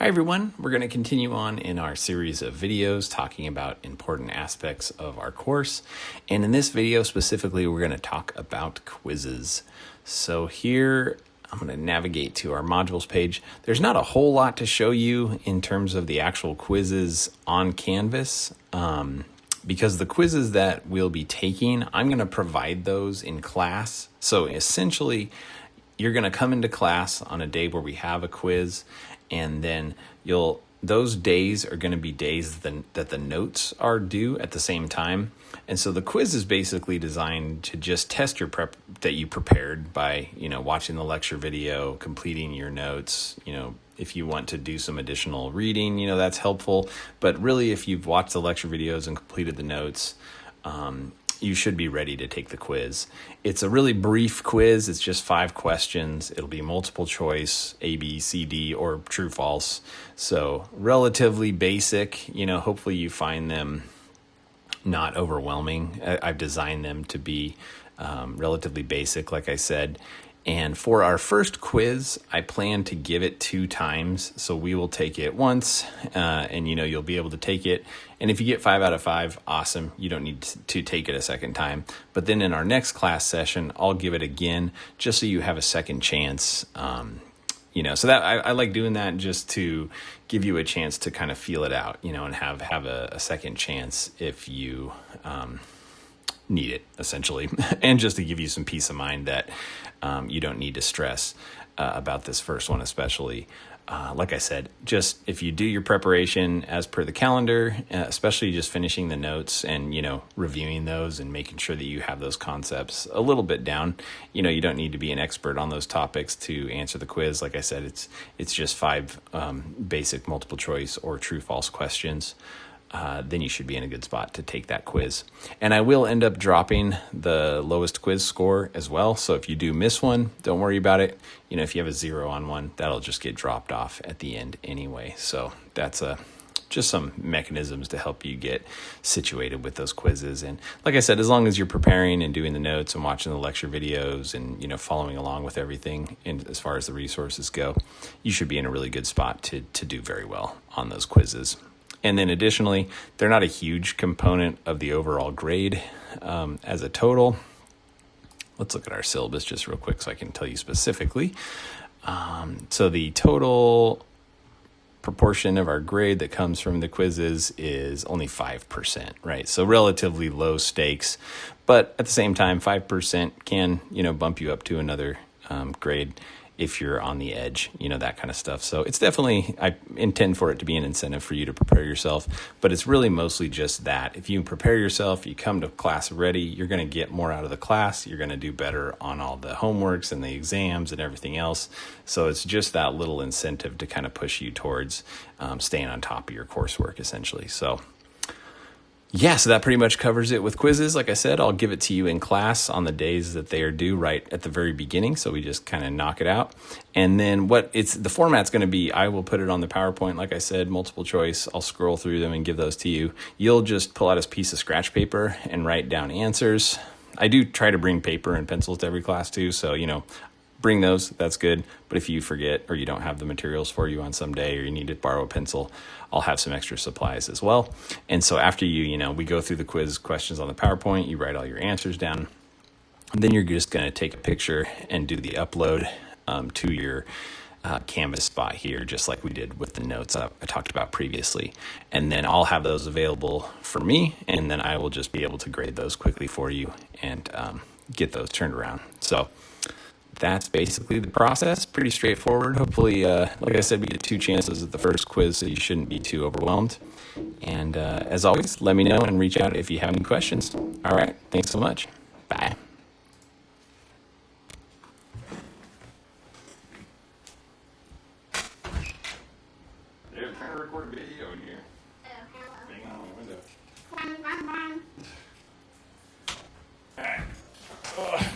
Hi everyone, we're going to continue on in our series of videos talking about important aspects of our course. And in this video specifically, we're going to talk about quizzes. So here, I'm going to navigate to our modules page. There's not a whole lot to show you in terms of the actual quizzes on Canvas. Because the quizzes that we'll be taking, I'm going to provide those in class. So essentially, you're going to come into class on a day where we have a quiz, and then those days are going to be days that the notes are due at the same time. And so the quiz is basically designed to just test your prep that you prepared by, watching the lecture video, completing your notes. If you want to do some additional reading, that's helpful. But really, if you've watched the lecture videos and completed the notes, you should be ready to take the quiz. It's a really brief quiz. It's just 5 questions. It'll be multiple choice, A, B, C, D, or true, false. So relatively basic. Hopefully you find them not overwhelming. I've designed them to be relatively basic, like I said. And for our first quiz, I plan to give it 2 times. So we will take it once, and you'll be able to take it. And if you get 5 out of 5, awesome. You don't need to take it a second time. But then in our next class session, I'll give it again, just so you have a second chance. So that I like doing that just to give you a chance to kind of feel it out, and have a second chance if you need it, essentially, and just to give you some peace of mind that you don't need to stress about this first one, especially. Like I said, just if you do your preparation as per the calendar, especially just finishing the notes and, reviewing those and making sure that you have those concepts a little bit down. You don't need to be an expert on those topics to answer the quiz. Like I said, it's just 5 basic multiple choice or true false questions. Then you should be in a good spot to take that quiz. And I will end up dropping the lowest quiz score as well. So if you do miss one, don't worry about it. If you have a 0 on one, that'll just get dropped off at the end anyway. So that's just some mechanisms to help you get situated with those quizzes. And like I said, as long as you're preparing and doing the notes and watching the lecture videos and, following along with everything and as far as the resources go, you should be in a really good spot to do very well on those quizzes. And then additionally, they're not a huge component of the overall grade as a total. Let's look at our syllabus just real quick so I can tell you specifically. So the total proportion of our grade that comes from the quizzes is only 5%, right? So relatively low stakes, but at the same time, 5% can, bump you up to another grade if you're on the edge, that kind of stuff. So it's definitely, I intend for it to be an incentive for you to prepare yourself, but it's really mostly just that. If you prepare yourself, you come to class ready, you're going to get more out of the class. You're going to do better on all the homeworks and the exams and everything else. So it's just that little incentive to kind of push you towards staying on top of your coursework, essentially. So so that pretty much covers it with quizzes. Like I said, I'll give it to you in class on the days that they are due right at the very beginning. So we just kind of knock it out. And then the format's going to be, I will put it on the PowerPoint. Like I said, multiple choice. I'll scroll through them and give those to you. You'll just pull out a piece of scratch paper and write down answers. I do try to bring paper and pencils to every class too. So, bring those, that's good. But if you forget or you don't have the materials for you on some day or you need to borrow a pencil, I'll have some extra supplies as well. And so after we go through the quiz questions on the PowerPoint, you write all your answers down. And then you're just going to take a picture and do the upload to your Canvas spot here, just like we did with the notes I talked about previously. And then I'll have those available for me, and then I will just be able to grade those quickly for you and get those turned around. So that's basically the process. Pretty straightforward. Hopefully, like I said, we get 2 chances at the first quiz, so you shouldn't be too overwhelmed. And as always, let me know and reach out if you have any questions. All right. Thanks so much. Bye. They're trying to record a video in here. Hang on the window. All right.